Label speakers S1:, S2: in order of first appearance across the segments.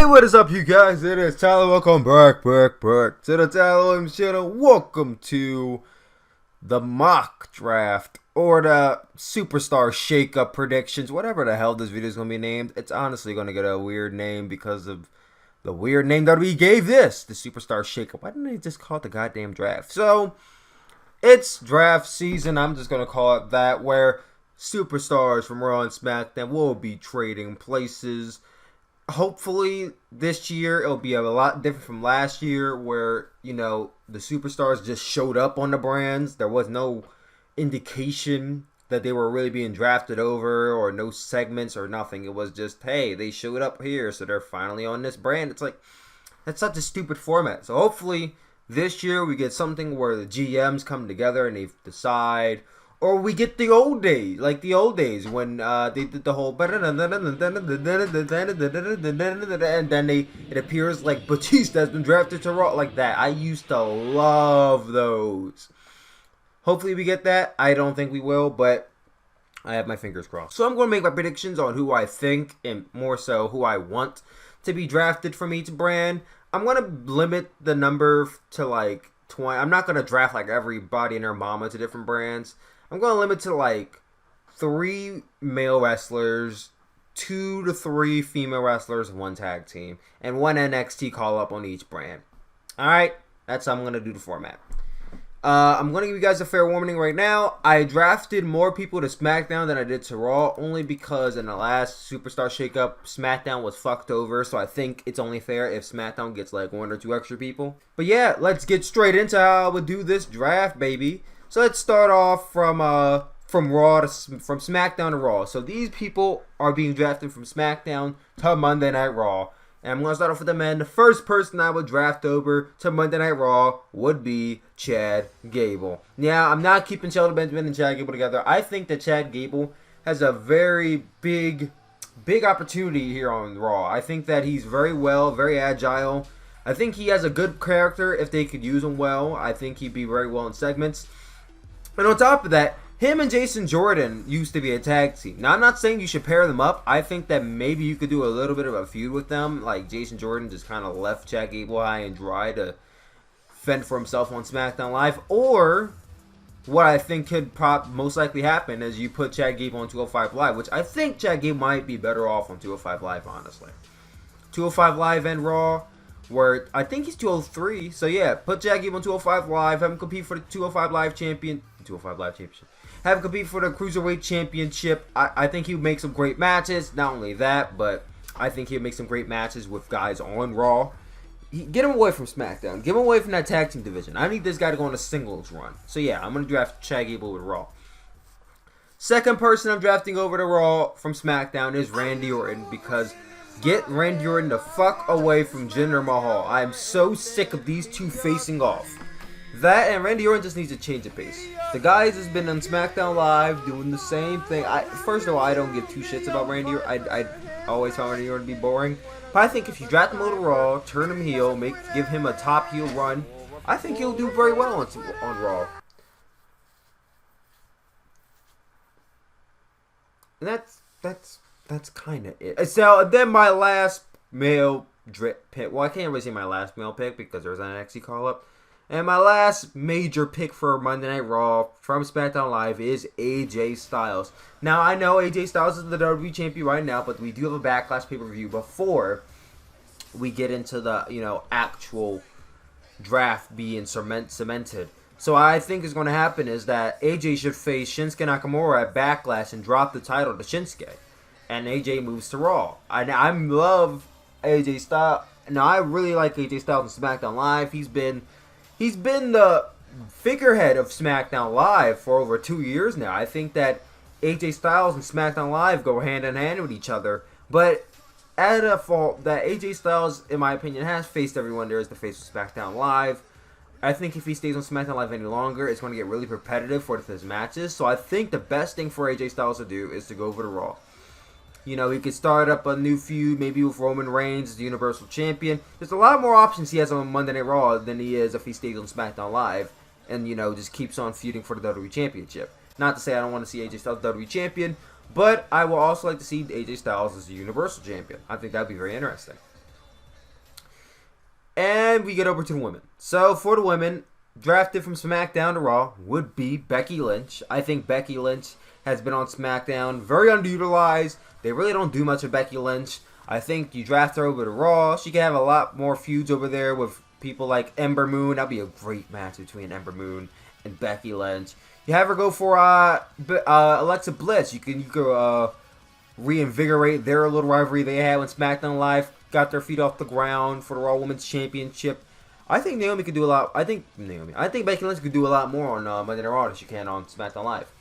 S1: What is up, you guys? It is Tyler. Welcome back to the Tyler Williams channel. Welcome to the mock draft or the superstar shakeup predictions, whatever the hell this video is going to be named. It's honestly going to get a weird name because of the weird name that we gave this, the superstar shakeup. Why didn't they just call it the goddamn draft? So, it's draft season. I'm just going to call it that, where superstars from Raw and SmackDown will be trading places. Hopefully this year it'll be a lot different from last year, where, you know, the superstars just showed up on the brands. There was no indication that they were really being drafted over, or no segments or nothing. It was just, hey, they showed up here, so they're finally on this brand. It's like, that's such a stupid format. So hopefully this year we get something where the GMs come together and they decide. Or we get the old days, like the old days when they did the whole and then it appears like Batista has been drafted to Raw, like that. I used to love those. Hopefully we get that. I don't think we will, but I have my fingers crossed. So I'm going to make my predictions on who I think, and more so who I want to be drafted from each brand. I'm going to limit the number to like 20. I'm not going to draft like everybody and their mama to different brands. I'm going to limit to like 3 male wrestlers, 2 to 3 female wrestlers, 1 tag team, and 1 NXT call-up on each brand. Alright, that's how I'm going to do the format. I'm going to give you guys a fair warning right now. I drafted more people to SmackDown than I did to Raw, only because in the last Superstar Shakeup, SmackDown was fucked over, so I think it's only fair if SmackDown gets like 1 or 2 extra people. But yeah, let's get straight into how I would do this draft, baby. So let's start off from SmackDown to Raw. So these people are being drafted from SmackDown to Monday Night Raw. And I'm going to start off with the men. The first person I would draft over to Monday Night Raw would be Chad Gable. Yeah, I'm not keeping Shelton Benjamin and Chad Gable together. I think that Chad Gable has a very big opportunity here on Raw. I think that he's very agile. I think he has a good character if they could use him well. I think he'd be very well in segments. And on top of that, him and Jason Jordan used to be a tag team. Now, I'm not saying you should pair them up. I think that maybe you could do a little bit of a feud with them. Like, Jason Jordan just kind of left Chad Gable high and dry to fend for himself on SmackDown Live. Or, what I think could most likely happen is you put Chad Gable on 205 Live, which I think Chad Gable might be better off on 205 Live, honestly. 205 Live and Raw, where I think he's 203. So, yeah, put Chad Gable on 205 Live, have him compete for the 205 Live Championship. Have him compete for the Cruiserweight Championship. I think he would make some great matches. Not only that, but I think he would make some great matches with guys on Raw. Get him away from SmackDown. Get him away from that tag team division. I need this guy to go on a singles run. So yeah, I'm going to draft Chad Gable with Raw. Second person I'm drafting over to Raw from SmackDown is Randy Orton, because get Randy Orton the fuck away from Jinder Mahal. I am so sick of these two facing off. That and Randy Orton just needs to change the pace. The guy has been on SmackDown Live doing the same thing. First of all, I don't give 2 shits about Randy Orton. I always found Randy Orton to be boring. But I think if you draft him over to Raw, turn him heel, give him a top heel run, I think he'll do very well on Raw. And that's kind of it. So then my last male pick. Well, I can't really say my last male pick because there's an NXT call-up. And my last major pick for Monday Night Raw from SmackDown Live is AJ Styles. Now, I know AJ Styles is the WWE champion right now, but we do have a Backlash pay-per-view before we get into the, actual draft being cemented. So I think is going to happen is that AJ should face Shinsuke Nakamura at Backlash and drop the title to Shinsuke. And AJ moves to Raw. I love AJ Styles. Now, I really like AJ Styles on SmackDown Live. He's been the figurehead of SmackDown Live for over 2 years now. I think that AJ Styles and SmackDown Live go hand in hand with each other. But at a fault that AJ Styles, in my opinion, has faced everyone there is the face of SmackDown Live. I think if he stays on SmackDown Live any longer, it's going to get really repetitive for his matches. So I think the best thing for AJ Styles to do is to go over to Raw. He could start up a new feud, maybe with Roman Reigns as the Universal Champion. There's a lot more options he has on Monday Night Raw than he is if he stays on SmackDown Live and, just keeps on feuding for the WWE Championship. Not to say I don't want to see AJ Styles WWE Champion, but I will also like to see AJ Styles as the Universal Champion. I think that would be very interesting. And we get over to the women. So for the women, drafted from SmackDown to Raw would be Becky Lynch. I think Becky Lynch has been on SmackDown, very underutilized. They really don't do much with Becky Lynch. I think you draft her over to Raw. She can have a lot more feuds over there with people like Ember Moon. That'd be a great match between Ember Moon and Becky Lynch. You have her go for Alexa Bliss. You can reinvigorate their little rivalry they had when SmackDown Live got their feet off the ground for the Raw Women's Championship. I think Naomi could do a lot. I think Becky Lynch could do a lot more on Monday Night Raw than she can on SmackDown Live.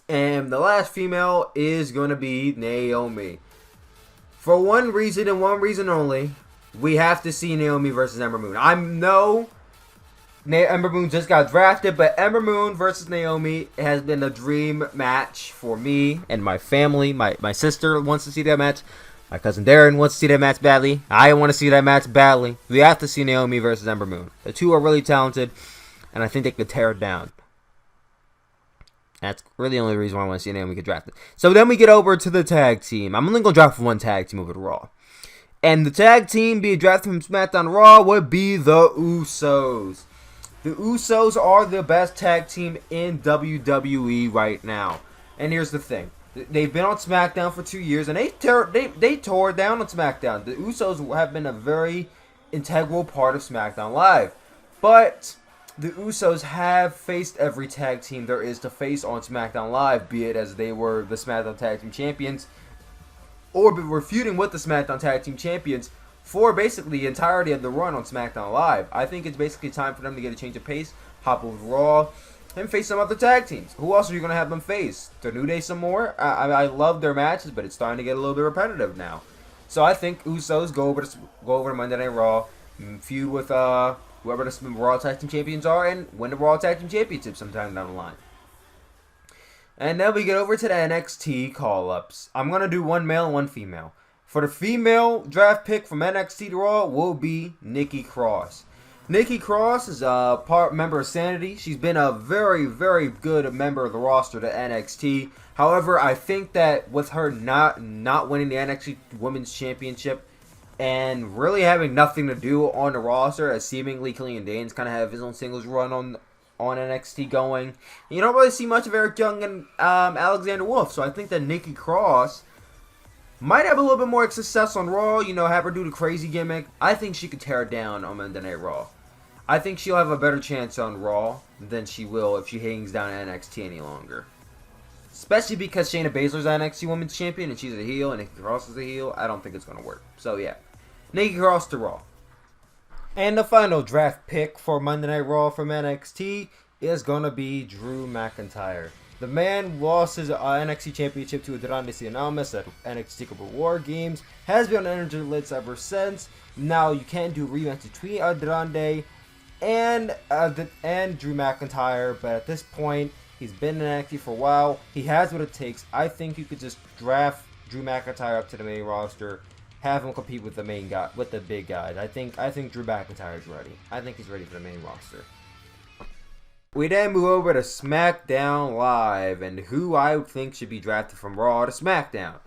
S1: And the last female is going to be Naomi. For one reason and one reason only, we have to see Naomi versus Ember Moon. I know Ember Moon just got drafted, but Ember Moon versus Naomi has been a dream match for me and my family. My sister wants to see that match. My cousin Darren wants to see that match badly. I want to see that match badly. We have to see Naomi versus Ember Moon. The two are really talented, and I think they could tear it down. That's really the only reason why I want to see Naomi get drafted. So then we get over to the tag team. I'm only going to draft one tag team over to Raw. And the tag team being drafted from SmackDown Raw would be the Usos. The Usos are the best tag team in WWE right now. And here's the thing. They've been on SmackDown for 2 years, and they tore it down on SmackDown. The Usos have been a very integral part of SmackDown Live. But the Usos have faced every tag team there is to face on SmackDown Live, be it as they were the SmackDown Tag Team Champions, or were feuding with the SmackDown Tag Team Champions for basically the entirety of the run on SmackDown Live. I think it's basically time for them to get a change of pace, hop over to Raw, and face some other tag teams. Who else are you going to have them face? The New Day some more? I love their matches, but it's starting to get a little bit repetitive now. So I think Usos go over to Monday Night Raw, feud with whoever the Raw Tag Team Champions are, and win the Raw Tag Team Championship sometime down the line. And then we get over to the NXT call-ups. I'm going to do one male and one female. For the female draft pick from NXT to Raw will be Nikki Cross. Nikki Cross is a member of Sanity. She's been a very, very good member of the roster to NXT. However, I think that with her not winning the NXT Women's Championship and really having nothing to do on the roster, as seemingly Killian Dane's kind of have his own singles run on NXT going, you don't really see much of Eric Young and Alexander Wolf. So I think that Nikki Cross might have a little bit more success on Raw, have her do the crazy gimmick. I think she could tear it down on Monday Night Raw. I think she'll have a better chance on Raw than she will if she hangs down at NXT any longer. Especially because Shayna Baszler's NXT Women's Champion and she's a heel and Nikki Cross is a heel. I don't think it's going to work. So yeah, Nikki Cross to Raw. And the final draft pick for Monday Night Raw from NXT is going to be Drew McIntyre. The man lost his NXT Championship to Andrade Cien Almas at NXT Takeover War Games. Has been on energy lists ever since. Now you can't do rematch between Andrade and Drew McIntyre, but at this point, he's been in NXT for a while. He has what it takes. I think you could just draft Drew McIntyre up to the main roster, have him compete with the main guy, with the big guys. I think Drew McIntyre is ready. I think he's ready for the main roster. We then move over to SmackDown Live and who I would think should be drafted from Raw to SmackDown.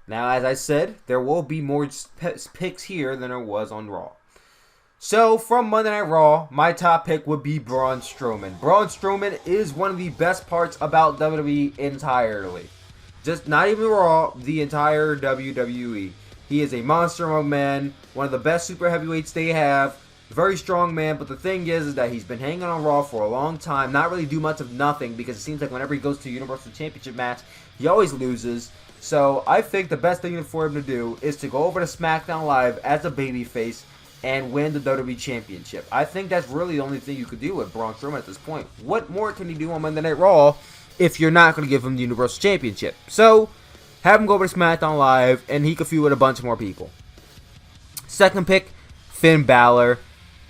S1: Now, as I said, there will be more picks here than there was on Raw. So, from Monday Night Raw, my top pick would be Braun Strowman. Braun Strowman is one of the best parts about WWE entirely. Just not even Raw, the entire WWE. He is a monster of a man, one of the best super heavyweights they have. Very strong man, but the thing is that he's been hanging on Raw for a long time, not really do much of nothing, because it seems like whenever he goes to a Universal Championship match, he always loses. So I think the best thing for him to do is to go over to SmackDown Live as a babyface and win the WWE Championship. I think that's really the only thing you could do with Braun Strowman at this point. What more can he do on Monday Night Raw if you're not going to give him the Universal Championship? So, have him go over to SmackDown Live, and he could feud with a bunch more people. Second pick, Finn Balor.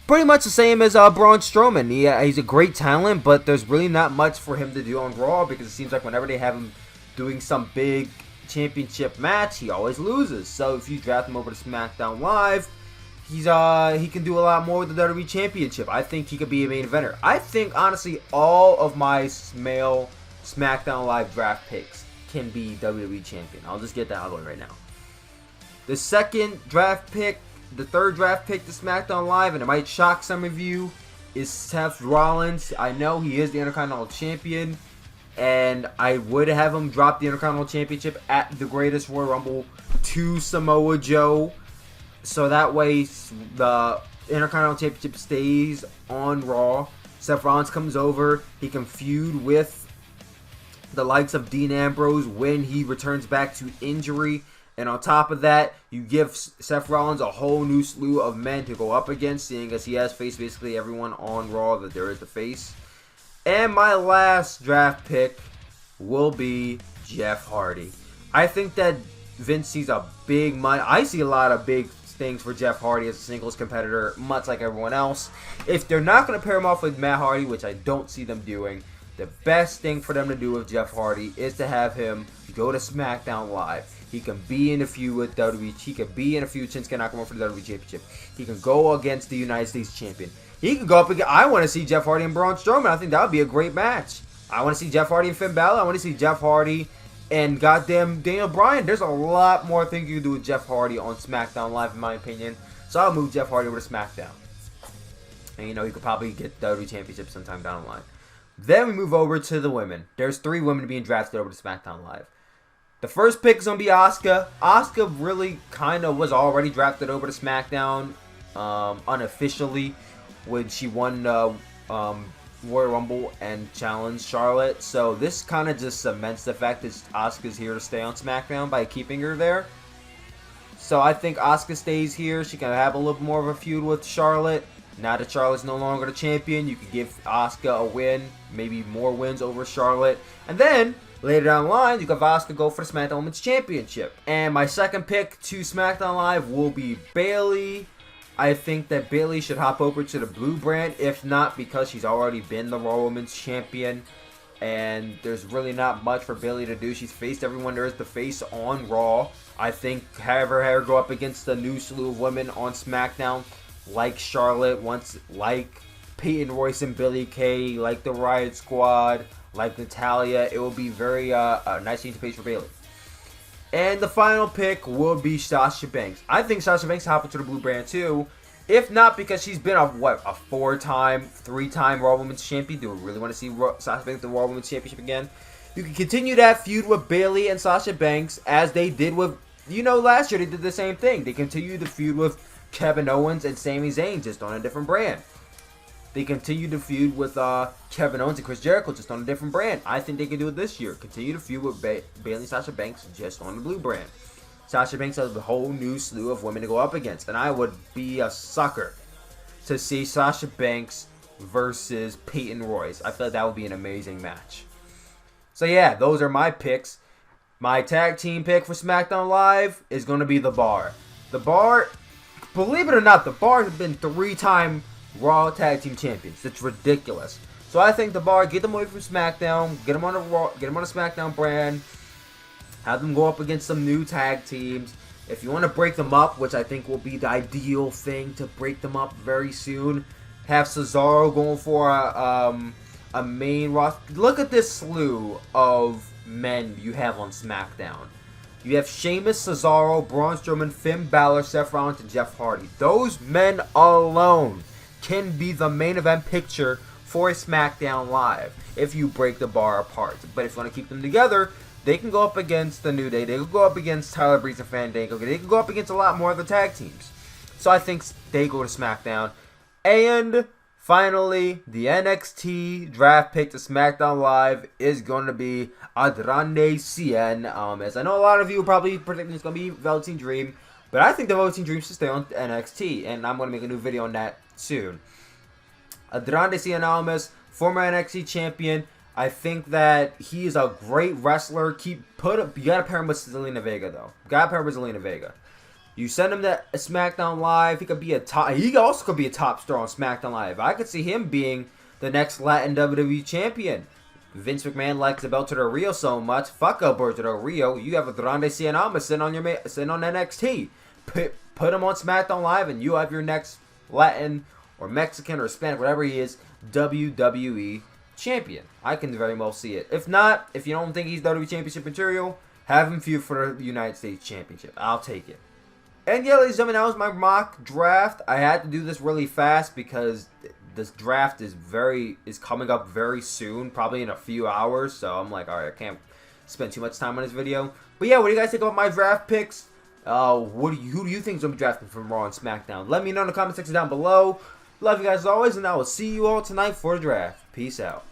S1: Pretty much the same as Braun Strowman. He's a great talent, but there's really not much for him to do on Raw, because it seems like whenever they have him doing some big championship match, he always loses. So if you draft him over to SmackDown Live, he can do a lot more with the WWE Championship. I think he could be a main eventer. I think, honestly, all of my male SmackDown Live draft picks can be WWE Champion. I'll just get that out of the way right now. The second draft pick the third draft pick to SmackDown Live, and it might shock some of you, is Seth Rollins. I know he is the Intercontinental Champion, and I would have him drop the Intercontinental Championship at the Greatest Royal Rumble to Samoa Joe. So that way, the Intercontinental Championship stays on Raw. Seth Rollins comes over. He can feud with the likes of Dean Ambrose when he returns back to injury. And on top of that, you give Seth Rollins a whole new slew of men to go up against, seeing as he has faced basically everyone on Raw that there is to face. And my last draft pick will be Jeff Hardy. I think that Vince sees a big money. I see a lot of big things for Jeff Hardy as a singles competitor, much like everyone else. If they're not going to pair him off with Matt Hardy, which I don't see them doing, the best thing for them to do with Jeff Hardy is to have him go to SmackDown Live. He can be in a feud with WWE. He can be in a feud with Shinsuke Nakamura for the WWE Championship. He can go against the United States Champion. He can go up against... I want to see Jeff Hardy and Braun Strowman. I think that would be a great match. I want to see Jeff Hardy and Finn Balor. I want to see Jeff Hardy and goddamn Daniel Bryan. There's a lot more things you can do with Jeff Hardy on SmackDown Live, in my opinion. So I'll move Jeff Hardy over to SmackDown. And, he could probably get the WWE Championship sometime down the line. Then we move over to the women. There's 3 women being drafted over to SmackDown Live. The first pick is going to be Asuka. Asuka really kind of was already drafted over to SmackDown unofficially when she won Royal Rumble and challenged Charlotte. So this kind of just cements the fact that Asuka's here to stay on SmackDown by keeping her there. So I think Asuka stays here. She can have a little more of a feud with Charlotte. Now that Charlotte's no longer the champion, you can give Asuka a win, maybe more wins over Charlotte. And then, later down the line, you can have Asuka go for the SmackDown Women's Championship. And my second pick to SmackDown Live will be Bayley. I think that Bayley should hop over to the blue brand, if not because she's already been the Raw Women's Champion. And there's really not much for Bayley to do. She's faced everyone there is to face on Raw. I think have her go up against the new slew of women on SmackDown, like Charlotte, like Peyton Royce and Billie Kay, like the Riot Squad, like Natalya. It will be very a nice change of pace for Bayley. And the final pick will be Sasha Banks. I think Sasha Banks hop into the blue brand too. If not because she's been a 4-time, 3-time Raw Women's Champion. Do we really want to see Sasha Banks the Raw Women's Championship again? You can continue that feud with Bayley and Sasha Banks as they did with, last year they did the same thing. They continued the feud with Kevin Owens and Sami Zayn, just on a different brand. They continue to feud with Kevin Owens and Chris Jericho, just on a different brand. I think they can do it this year. Continue to feud with Bayley and Sasha Banks, just on the blue brand. Sasha Banks has a whole new slew of women to go up against. And I would be a sucker to see Sasha Banks versus Peyton Royce. I feel like that would be an amazing match. So yeah, those are my picks. My tag team pick for SmackDown Live is going to be The Bar. The Bar... Believe it or not, The Bar have been 3-time Raw Tag Team Champions. It's ridiculous. So I think The Bar, get them away from SmackDown, get them on a Raw, get them on a SmackDown brand, have them go up against some new tag teams. If you want to break them up, which I think will be the ideal thing to break them up very soon, have Cesaro going for a main roster. Look at this slew of men you have on SmackDown. You have Sheamus, Cesaro, Braun Strowman, Finn Balor, Seth Rollins, and Jeff Hardy. Those men alone can be the main event picture for a SmackDown Live if you break The Bar apart. But if you want to keep them together, they can go up against The New Day. They can go up against Tyler Breeze and Fandango. They can go up against a lot more of the tag teams. So I think they go to SmackDown. And finally, the NXT draft pick to SmackDown Live is going to be Andrade Cien. As I know a lot of you are probably predicting it's going to be Velveteen Dream. But I think the Velveteen Dream should stay on NXT. And I'm going to make a new video on that soon. Andrade Cien Almas, former NXT champion. I think that he is a great wrestler. You gotta pair him with Zelina Vega though. You send him to SmackDown Live. He could be He also could be a top star on SmackDown Live. I could see him being the next Latin WWE champion. Vince McMahon likes Alberto Del Rio so much. Fuck Alberto Del Rio. You have Andrade Cien Almas sitting on NXT. Put him on SmackDown Live, and you have your next Latin or Mexican or Hispanic, whatever he is, WWE champion. I can very well see it. If not, if you don't think he's WWE championship material, have him feud for the United States Championship. I'll take it. And yeah, ladies and gentlemen, that was my mock draft. I had to do this really fast because this draft is coming up very soon, probably in a few hours. So I'm like, all right, I can't spend too much time on this video. But yeah, what do you guys think about my draft picks? Who do you think is gonna be drafting from Raw and SmackDown? Let me know in the comment section down below. Love you guys as always, and I will see you all tonight for the draft. Peace out.